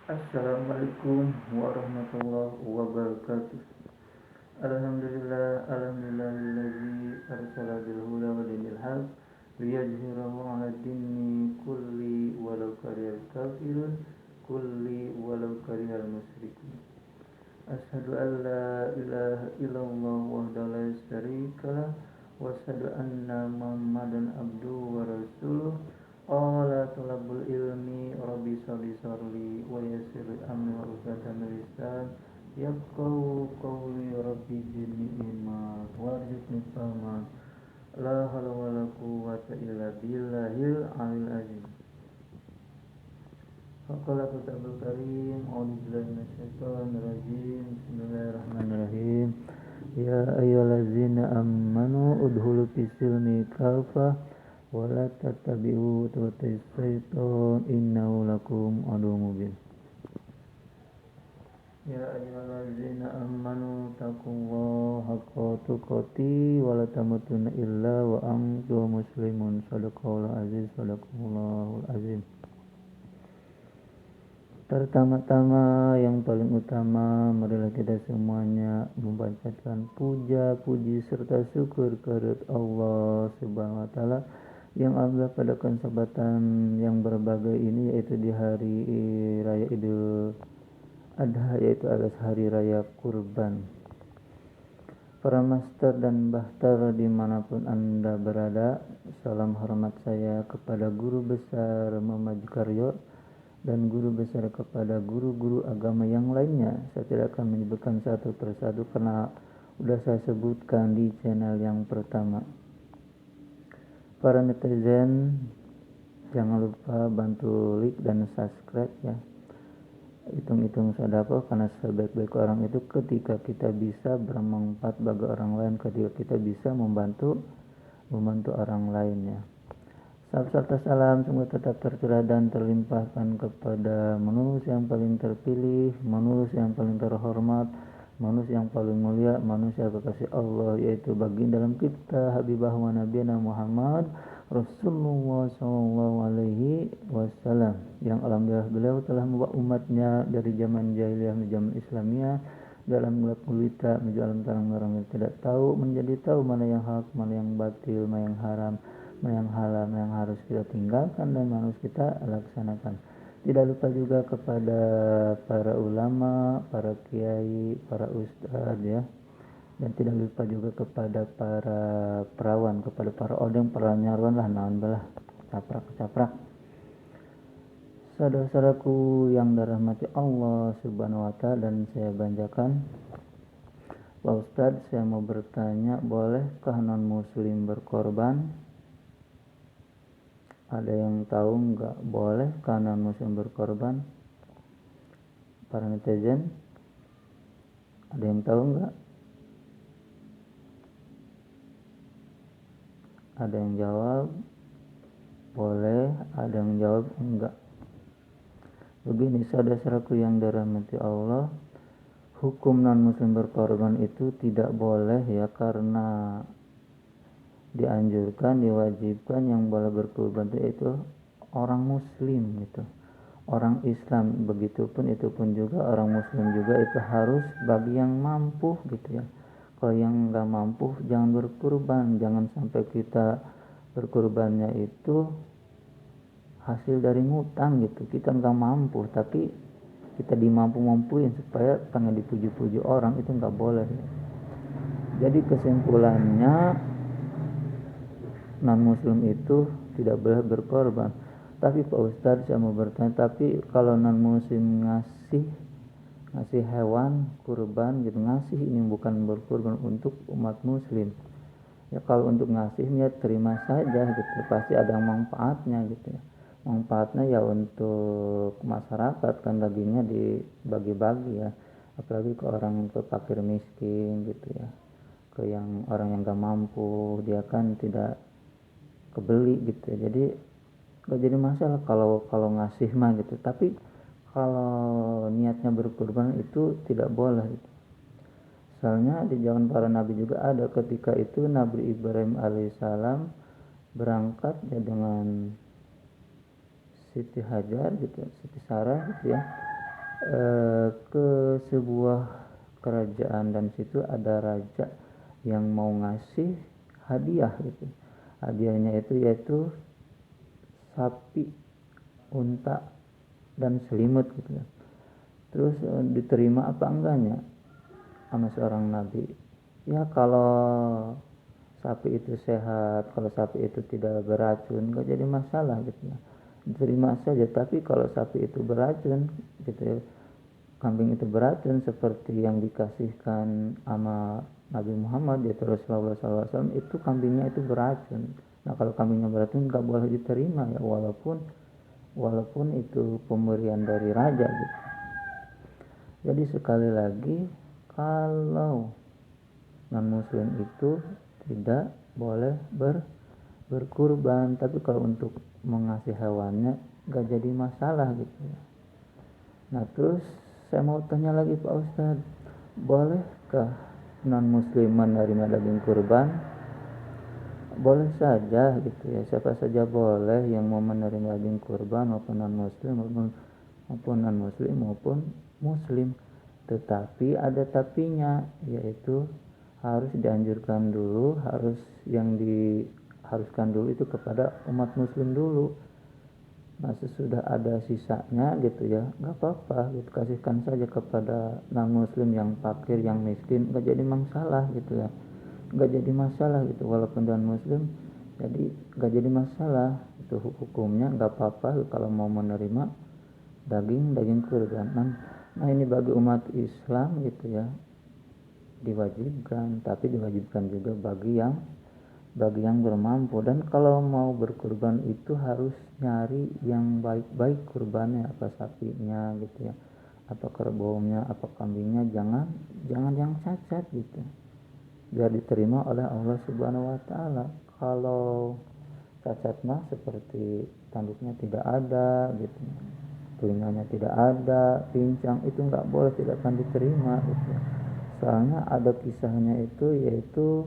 Assalamualaikum warahmatullahi wabarakatuh. Alhamdulillahillazi arsala bil huda wa dinil haq liyajhirahu 'ala dini kulli walau karihal kafirun walau karihal musyrikun. Asyhadu an la ilaha illallah wahdahu la syarikalah wa asyhadu anna Muhammadan abduhu wa rasuluh. Qala talabul ilmi rabbi sholli sholli wa yassir amri wa uqdatan min lisan yafqahu qawli rabbi zidni ilma warzuqni fahma la haula wala quwwata illa billahil aliyil azim. Faqala kitabul karim a'udzu billahi minasyaitonir rajim. Bismillahirrahmanirrahim. Ya ayyuhallazina amanu udkhulu fis-silmi kafah wa la tattabi'u khutuwatis syaiton innahu lakum aduwwun mubin. Ya ayyuhallazina amanu taqullaha haqqa tuqatih wa la tamutunna illa wa antum muslimun. Shadaqallahul aziz, shadaqallahul azim. Pertama-tama yang paling utama, marilah kita semuanya membacakan puja-puji serta syukur kehadirat Allah Subhanahu wa taala yang Allah pada kesempatan yang berbahagia ini, yaitu di hari raya Idul Adha, yaitu alias hari raya kurban. Para master dan bahtar dimanapun Anda berada, salam hormat saya kepada guru besar Muhammad Karyo dan guru besar kepada guru-guru agama yang lainnya. Saya tidak akan menyebutkan satu persatu karena sudah saya sebutkan di channel yang pertama. Para netizen, jangan lupa bantu like dan subscribe ya. Hitung-hitung sedekah, karena sebaik-baik orang itu ketika kita bisa bermanfaat bagi orang lain, ketika kita bisa membantu orang lain ya. Salam salam semoga tetap tercurah dan terlimpahkan kepada manusia yang paling terpilih, manusia yang paling terhormat, manusia yang paling mulia, manusia kekasih Allah, yaitu baginda dalam kita Habibah wa Nabiyana Muhammad Rasulullah sallallahu alaihi wasallam, yang alhamdulillah beliau telah membawa umatnya dari zaman jahiliyah menuju zaman Islamiyah dalam gelap gulita menuju alam terang orang yang tidak tahu menjadi tahu mana yang hak, mana yang batil, mana yang haram, mana yang halal, mana yang harus kita tinggalkan dan mana harus kita laksanakan. Tidak lupa juga kepada para ulama, para kiai, para ustadz ya, dan tidak lupa juga kepada para perawan, kepada para odeng, para nyarwan lah, naon belah caprak. Saudara-saudaraku yang dirahmati Allah Subhanahu wa taala dan saya banggakan, Pak Ustadz, saya mau bertanya, bolehkah non muslim berkorban? Ada yang tahu nggak bolehkah non muslim berkorban? Para netizen, ada yang tahu nggak? Ada yang jawab boleh, ada yang jawab enggak. Begini saudara-saudaraku yang dirahmati Allah, hukum non muslim berkorban itu tidak boleh ya, karena dianjurkan, diwajibkan yang boleh berkorban itu orang muslim gitu, orang Islam. Begitupun itu pun juga orang muslim juga itu harus bagi yang mampu gitu ya. Kalau yang nggak mampu jangan berkurban, jangan sampai kita berkurbannya itu hasil dari ngutang gitu. Kita nggak mampu tapi kita dimampu-mampuin supaya pengen dipuji-puji orang, itu nggak boleh. Jadi kesimpulannya non muslim itu tidak boleh berkorban. Tapi Pak Ustadz, saya mau bertanya, tapi kalau non muslim ngasih hewan kurban gitu, ngasih ini bukan berkorban untuk umat muslim ya. Kalau untuk ngasih ya terima saja gitu, pasti ada manfaatnya gitu ya. Manfaatnya ya untuk masyarakat, kan dagingnya dibagi-bagi ya, apalagi ke orang, ke fakir miskin gitu ya, ke yang orang yang gak mampu, dia kan tidak kebeli gitu ya. Jadi gak jadi masalah kalau ngasih mah gitu. Tapi kalau niatnya berkurban itu tidak boleh gitu. Soalnya di zaman para nabi juga ada, ketika itu Nabi Ibrahim alaihissalam berangkat ya dengan Siti Hajar gitu, Siti Sarah gitu ya, ke sebuah kerajaan dan situ ada raja yang mau ngasih hadiah gitu. Hadiahnya itu yaitu sapi, unta dan selimut gitu. Terus diterima apa enggaknya sama seorang nabi? Ya kalau sapi itu sehat, kalau sapi itu tidak beracun, nggak jadi masalah gitu ya. Diterima saja. Tapi kalau sapi itu beracun gitu ya, kambing itu beracun seperti yang dikasihkan sama Nabi Muhammad yaitu Rasulullah SAW, itu kambingnya itu beracun. Nah kalau kambingnya beracun nggak boleh diterima ya, walaupun itu pemberian dari raja gitu. Jadi sekali lagi, kalau non muslim itu tidak boleh berkurban, tapi kalau untuk mengasih hewannya nggak jadi masalah gitu ya. Nah terus saya mau tanya lagi Pak Ustadz, bolehkah non muslim menerima daging kurban? Boleh saja gitu ya, siapa saja boleh yang mau menerima daging kurban, maupun non muslim maupun muslim. Tetapi ada tapinya, yaitu harus dianjurkan dulu, yang diharuskan dulu itu kepada umat muslim dulu. Nah sesudah ada sisanya gitu ya, nggak apa-apa gitu, kasihkan saja kepada non muslim yang fakir, yang miskin, nggak jadi masalah gitu ya, nggak jadi masalah gitu, walaupun non muslim. Jadi nggak jadi masalah itu hukumnya, nggak apa-apa kalau mau menerima daging kurban. Nah ini bagi umat Islam gitu ya, diwajibkan, tapi diwajibkan juga bagi yang bermampu. Dan kalau mau berkurban itu harus nyari yang baik-baik kurbannya, apa sapinya gitu ya, apa kerbaunya, apa kambingnya, jangan yang cacat gitu, biar diterima oleh Allah Subhanahu wa taala. Kalau cacat mah seperti tanduknya tidak ada gitu, telinganya tidak ada, pincang, itu nggak boleh, tidak akan diterima gitu. Soalnya ada kisahnya itu, yaitu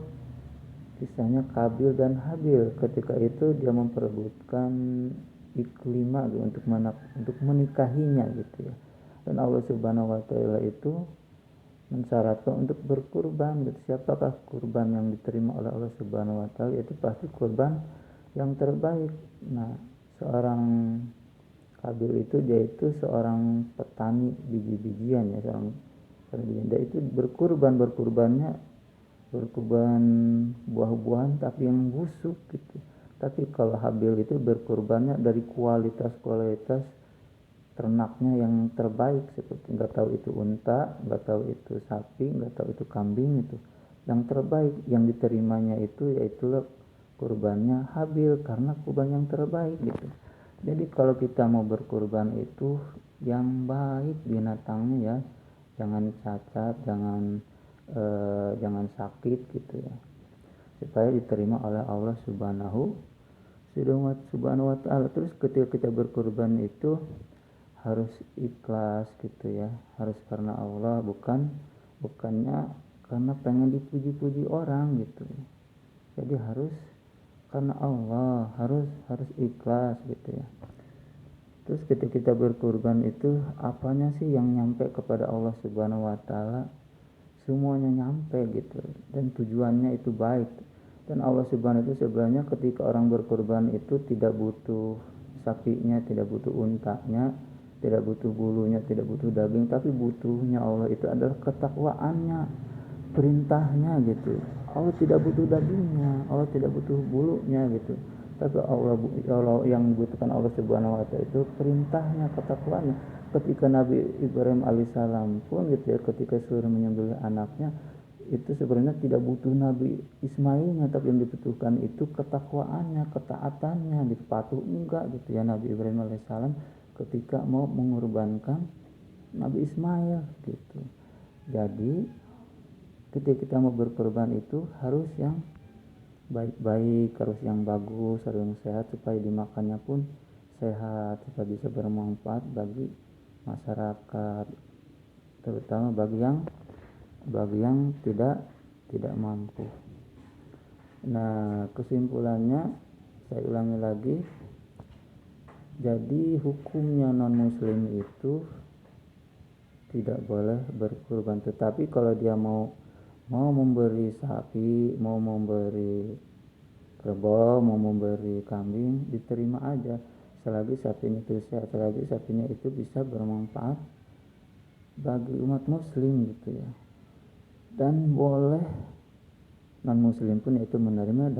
kisahnya Kabil dan Habil. Ketika itu dia memperebutkan Iklimah gitu, untuk menikahinya gitu ya. Dan Allah Subhanahu wa taala itu mensyaratkan untuk berkurban gitu. Siapakah kurban yang diterima oleh Allah Subhanahu wa taala? Itu pasti kurban yang terbaik. Nah, seorang Kabil itu, dia itu seorang petani biji-bijian ya, seorang petani. Dia itu berkurbannya berkurban buah-buahan tapi yang busuk gitu. Tapi kalau Habil itu berkurbannya dari kualitas ternaknya yang terbaik, seperti nggak tahu itu unta, nggak tahu itu sapi, nggak tahu itu kambing, itu yang terbaik. Yang diterimanya itu yaitulah kurbannya Habil, karena kurban yang terbaik gitu. Jadi kalau kita mau berkurban itu yang baik binatangnya ya, jangan cacat, jangan sakit gitu ya, supaya diterima oleh Allah Subhanahu wa taala. Terus ketika kita berkurban itu harus ikhlas gitu ya, harus karena Allah, bukannya karena pengen dipuji-puji orang gitu. Jadi harus karena Allah, harus ikhlas gitu ya. Terus ketika kita berkurban itu, apanya sih yang nyampe kepada Allah Subhanahu wa taala? Semuanya nyampe gitu, dan tujuannya itu baik. Dan Allah Subhanahu itu sebenarnya ketika orang berkurban itu tidak butuh sapinya, tidak butuh untanya, tidak butuh bulunya, tidak butuh daging, tapi butuhnya Allah itu adalah ketakwaannya, perintahnya gitu. Allah tidak butuh dagingnya, Allah tidak butuh bulunya gitu. Tapi Allah yang dibutuhkan Allah Subhanahu wa taala itu perintahnya, ketakwaannya. Ketika Nabi Ibrahim alaihissalam pun gitu ya, ketika suruh menyembelih anaknya, itu sebenarnya tidak butuh Nabi Ismailnya, tapi yang dibutuhkan itu ketakwaannya, ketaatannya, dipatuh enggak gitu ya Nabi Ibrahim alaihissalam ketika mau mengorbankan Nabi Ismail gitu. Jadi ketika kita mau berkorban itu harus yang baik-baik, harus yang bagus, harus yang sehat, supaya dimakannya pun sehat, supaya bisa bermanfaat bagi masyarakat, terutama bagi yang tidak mampu. Nah, kesimpulannya saya ulangi lagi. Jadi hukumnya non muslim itu tidak boleh berkurban. Tetapi kalau dia mau memberi sapi, mau memberi kerbau, mau memberi kambing, diterima aja selagi sapinya itu sehat, selagi sapinya itu bisa bermanfaat bagi umat muslim gitu ya. Dan boleh non muslim pun itu menerima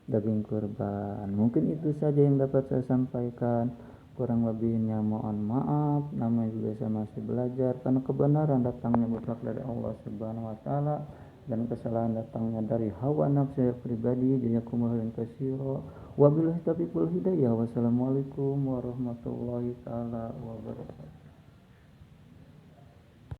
daging kurban. Mungkin itu saja yang dapat saya sampaikan. Kurang lebihnya mohon maaf, namanya juga saya masih belajar, karena kebenaran datangnya mutlak dari Allah Subhanahu wa taala dan kesalahan datangnya dari hawa nafsu pribadi. Jazakumullahu khairan. Wabillahi taufiq wal hidayah. Wassalamualaikum warahmatullahi taala wabarakatuh.